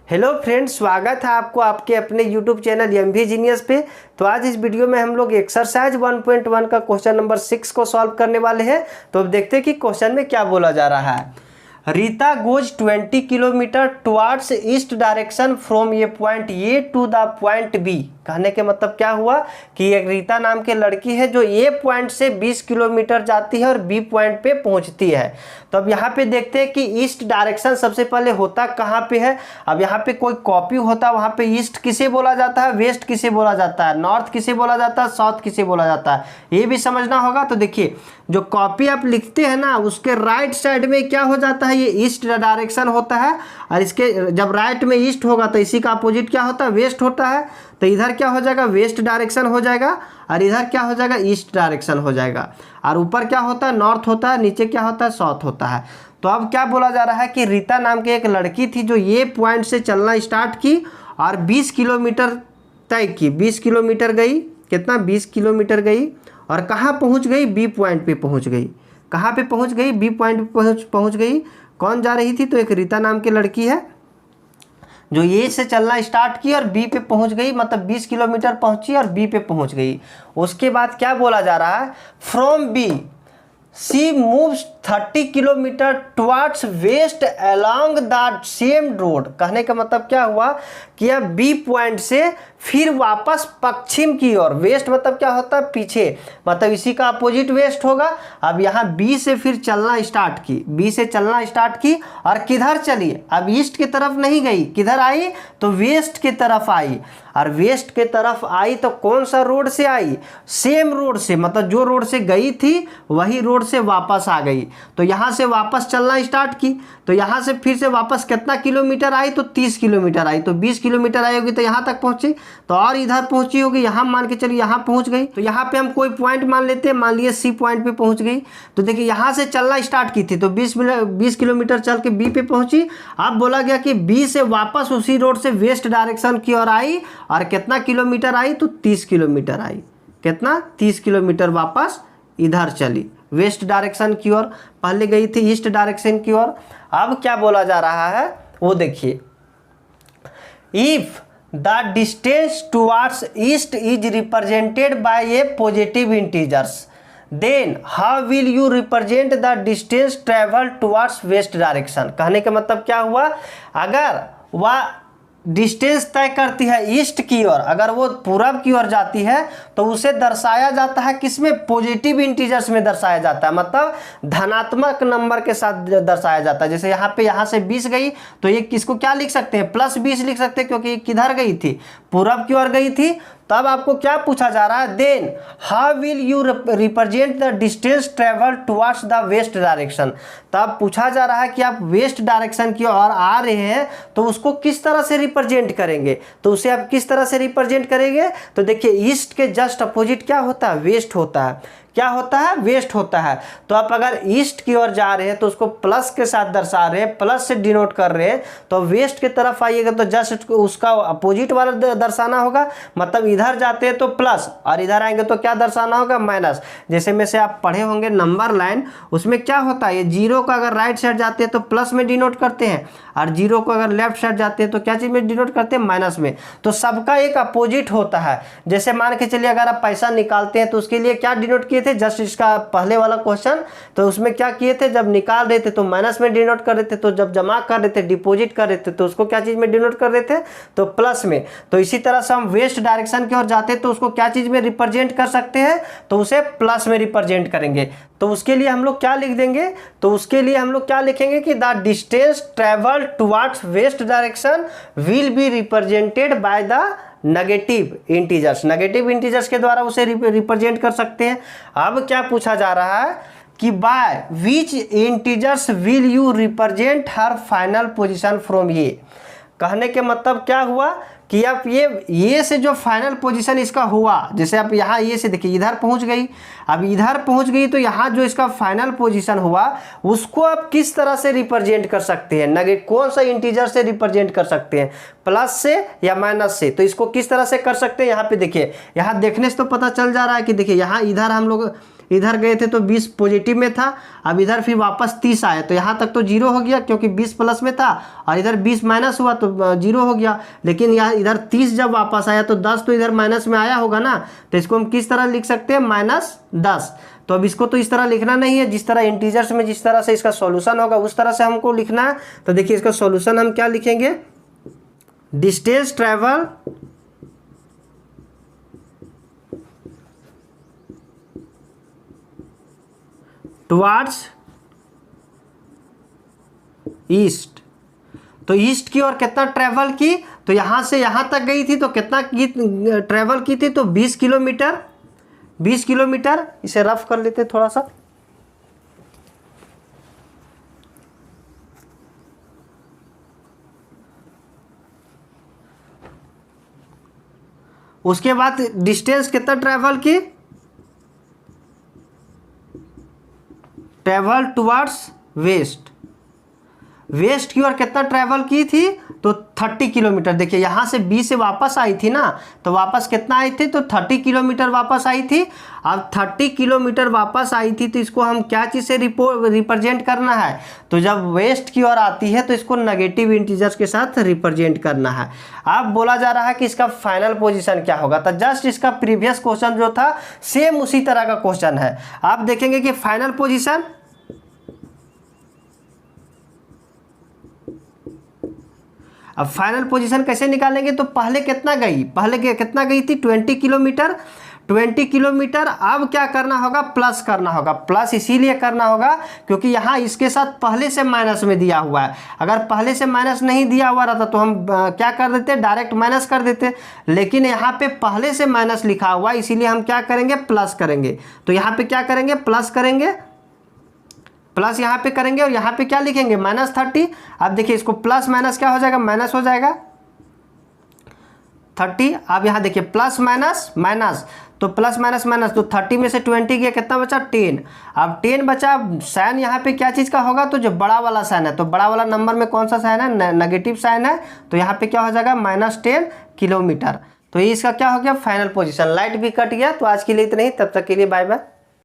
Hello friends, स्वागत है आपको आपके अपने यूट्यूब चैनल एमवी जीनियस पे। तो आज इस वीडियो में हम लोग एक्सरसाइज 1.1 का क्वेश्चन नंबर 6 को सॉल्व करने वाले हैं। तो अब देखते हैं कि क्वेश्चन में क्या बोला जा रहा है। Rita goes 20 kilometre towards east direction from a point A to the point B. कहने के मतलब क्या हुआ कि एक रीता नाम की लड़की है जो ए पॉइंट से 20 किलोमीटर जाती है और बी पॉइंट पे पहुंचती है। तो अब यहाँ पे देखते हैं कि ईस्ट डायरेक्शन सबसे पहले होता कहाँ पे है। अब यहाँ पे कोई कॉपी होता है, वहाँ पे ईस्ट किसे बोला जाता है, वेस्ट किसे बोला जाता है, नॉर्थ किसे बोला जाता है, साउथ किसे बोला जाता है, ये भी समझना होगा। तो देखिए, जो कॉपी आप लिखते हैं ना, उसके राइट साइड में क्या हो जाता है, ये ईस्ट डायरेक्शन होता है। और इसके जब राइट में ईस्ट होगा तो इसी का अपोजिट क्या होता है, वेस्ट होता है। तो इधर क्या हो जाएगा, वेस्ट डायरेक्शन हो जाएगा, और इधर क्या हो जाएगा, ईस्ट डायरेक्शन हो जाएगा। और ऊपर क्या होता है, नॉर्थ होता है, नीचे क्या होता है, साउथ होता है। तो अब क्या बोला जा रहा है कि रीता नाम की एक लड़की थी जो ये पॉइंट से चलना स्टार्ट की और 20 किलोमीटर तय की। 20 किलोमीटर गई, कितना, 20 किलोमीटर गई, और कहाँ पहुँच गई, बी पॉइंट पे पहुँच गई। कहाँ पे पहुँच गई, बी पॉइंट पे पहुँच गई। कौन जा रही थी, तो एक रीता नाम की लड़की है जो ए से चलना स्टार्ट की और बी पे पहुंच गई, मतलब 20 किलोमीटर पहुंची और बी पे पहुंच गई। उसके बाद क्या बोला जा रहा है, from B C moves 30 kilometre towards west along the same road. कहने का मतलब क्या हुआ कि अब बी पॉइंट से फिर वापस पश्चिम की ओर, वेस्ट मतलब क्या होता है, पीछे, मतलब इसी का अपोजिट वेस्ट होगा। अब यहाँ बी से फिर चलना स्टार्ट की, बी से चलना स्टार्ट की और किधर चली, अब ईस्ट की तरफ नहीं गई, किधर आई, तो वेस्ट की तरफ आई। और वेस्ट के तरफ आई तो कौन सा रोड से आई, सेम रोड से, मतलब जो रोड से गई थी वही रोड से वापस आ गई। तो यहाँ से वापस चलना स्टार्ट की, तो यहाँ से फिर से वापस कितना किलोमीटर आई, तो 30 किलोमीटर आई। तो 20 किलोमीटर आई होगी तो यहाँ तक पहुँची, तो और इधर पहुँची होगी, यहाँ मान के चलिए यहाँ पहुँच गई। तो यहाँ पे हम कोई पॉइंट मान लेते हैं, मान लिए सी पॉइंट पे पहुँच गई। तो देखिए, यहाँ से चलना स्टार्ट की थी तो 20 किलोमीटर चल के बी पे पहुँची। अब बोला गया कि बी से वापस उसी रोड से वेस्ट डायरेक्शन की ओर आई और कितना किलोमीटर आई, तो 30 किलोमीटर आई। कितना, 30 किलोमीटर वापस इधर चली, वेस्ट डायरेक्शन की ओर। पहले गई थी ईस्ट डायरेक्शन की ओर। अब क्या बोला जा रहा है वो देखिए, if the distance towards east is represented by a positive integers then how will you represent the distance travel towards west direction. कहने का मतलब क्या हुआ, अगर वह डिस्टेंस तय करती है ईस्ट की ओर, अगर वो पूरब की ओर जाती है तो उसे दर्शाया जाता है किसमें, पॉजिटिव इंटीजर्स में दर्शाया जाता है, मतलब धनात्मक नंबर के साथ दर्शाया जाता है। जैसे यहाँ पे, यहाँ से 20 गई तो ये किसको क्या लिख सकते हैं, +20 लिख सकते हैं, क्योंकि ये किधर गई थी, पूरब की ओर गई थी। तब आपको क्या पूछा जा रहा है, then how will you represent the distance travel towards the west direction. तब पूछा जा रहा है कि आप वेस्ट डायरेक्शन की ओर आ रहे हैं तो उसको किस तरह से रिप्रेजेंट करेंगे। तो उसे आप किस तरह से रिप्रेजेंट करेंगे, तो देखिए, ईस्ट के जस्ट अपोजिट क्या होता है, वेस्ट होता है। क्या होता है, वेस्ट होता है। तो आप अगर ईस्ट की ओर जा रहे हैं तो उसको प्लस के साथ दर्शा रहे हैं, प्लस से डिनोट कर रहे हैं। तो वेस्ट की तरफ आइएगा तो जस्ट उसका अपोजिट वाला दर्शाना होगा, मतलब इधर जाते हैं तो प्लस और इधर आएंगे तो क्या दर्शाना होगा, माइनस। जैसे में से आप पढ़े होंगे नंबर लाइन, उसमें क्या होता है, ये 0 का अगर राइट साइड जाते हैं तो प्लस में डिनोट करते हैं, और 0 को अगर लेफ्ट साइड जाते हैं तो क्या चीज़ में डिनोट करते हैं, माइनस में। तो सबका एक अपोजिट होता है। जैसे मान के चलिए, अगर आप पैसा निकालते हैं तो उसके लिए क्या डिनोट किए थे, जस्ट इसका पहले वाला क्वेश्चन, तो उसमें क्या किए थे, जब निकाल रहे थे तो माइनस में डिनोट कर रहे थे, तो जब जमा कर रहे थे, डिपॉजिट कर रहे थे, तो उसको क्या चीज़ में डिनोट कर रहे थे, तो प्लस में। तो इसी तरह से हम वेस्ट डायरेक्शन की ओर जाते हैं तो उसको क्या चीज़ में रिप्रेजेंट कर सकते हैं, तो उसे प्लस में रिप्रेजेंट करेंगे। तो उसके लिए हम लोग क्या लिख देंगे, तो उसके लिए हम लोग क्या लिखेंगे कि the distance travel towards west direction will be represented by the negative integers. Negative integers के द्वारा उसे रिप्रेजेंट कर सकते हैं। अब क्या पूछा जा रहा है कि by which integers will you represent her final position from A. कहने के मतलब क्या हुआ कि आप ये से जो फाइनल पोजीशन इसका हुआ, जैसे आप यहाँ ये से देखिए इधर पहुँच गई, अब इधर पहुँच गई तो यहाँ जो इसका फाइनल पोजीशन हुआ उसको आप किस तरह से रिप्रेजेंट कर सकते हैं, कौन सा इंटीजर से रिप्रेजेंट कर सकते हैं, प्लस से या माइनस से। तो इसको किस तरह से कर सकते हैं, यहाँ पे देखिए, यहाँ देखने से तो पता चल जा रहा है कि देखिए, यहाँ इधर हम लोग इधर गए थे तो 20 पॉजिटिव में था, अब इधर फिर वापस 30 आया तो यहाँ तक तो जीरो हो गया क्योंकि 20 प्लस में था, और इधर 20 माइनस हुआ तो जीरो हो गया। लेकिन यहाँ इधर 30 जब वापस आया तो 10 तो इधर माइनस में आया होगा ना, तो इसको हम किस तरह लिख सकते हैं, -10। तो अब इसको तो इस तरह लिखना नहीं है, जिस तरह इंटीजर्स में जिस तरह से इसका सॉल्यूशन होगा उस तरह से हमको लिखना है। तो देखिए इसका सॉल्यूशन हम क्या लिखेंगे, डिस्टेंस ट्रेवल टुवार्ड्स ईस्ट। तो ईस्ट की ओर कितना ट्रेवल की, तो यहां से यहां तक गई थी तो कितना की ट्रेवल की थी, तो 20 किलोमीटर। 20 किलोमीटर, इसे रफ कर लेते थोड़ा सा। उसके बाद डिस्टेंस कितना ट्रेवल की, ट्रेवल टुवर्ड्स वेस्ट। वेस्ट की ओर कितना ट्रेवल की थी, तो 30 किलोमीटर। देखिए यहाँ से बी से वापस आई थी ना, तो वापस कितना आई थी, तो 30 किलोमीटर वापस आई थी। अब 30 किलोमीटर वापस आई थी तो इसको हम क्या चीज़ से रिप्रेजेंट करना है, तो जब वेस्ट की ओर आती है तो इसको नेगेटिव इंटीजर्स के साथ रिप्रेजेंट करना है। अब बोला जा रहा है कि इसका फाइनल पोजीशन क्या होगा, तो जस्ट इसका प्रीवियस क्वेश्चन जो था सेम उसी तरह का क्वेश्चन है। आप देखेंगे कि फाइनल पोजीशन, अब फाइनल पोजीशन कैसे निकालेंगे, तो पहले कितना गई, पहले कितना गई थी 20 किलोमीटर। 20 किलोमीटर, अब क्या करना होगा, प्लस करना होगा। प्लस इसीलिए करना होगा क्योंकि यहाँ इसके साथ पहले से माइनस में दिया हुआ है। अगर पहले से माइनस नहीं दिया हुआ रहता तो हम क्या कर देते, डायरेक्ट माइनस कर देते, लेकिन यहाँ पे पहले से माइनस लिखा हुआ है इसीलिए हम क्या करेंगे, प्लस करेंगे। तो यहाँ पे क्या करेंगे, प्लस करेंगे, प्लस यहाँ पे करेंगे और यहाँ पे क्या लिखेंगे, -30। अब देखिए इसको प्लस माइनस क्या हो जाएगा, माइनस हो जाएगा 30। अब यहाँ देखिए प्लस माइनस माइनस, तो प्लस माइनस माइनस, तो 30 में से 20 गया, कितना बचा, 10। अब 10 बचा, साइन यहाँ पे क्या चीज़ का होगा, तो जो बड़ा वाला साइन है, तो बड़ा वाला नंबर में कौन सा साइन है, नेगेटिव साइन है, तो यहाँ पे क्या हो जाएगा, -10 किलोमीटर। तो ये इसका क्या हो गया, फाइनल पोजीशन। लाइट भी कट गया। तो आज के लिए इतना ही, तब तक के लिए बाय बाय।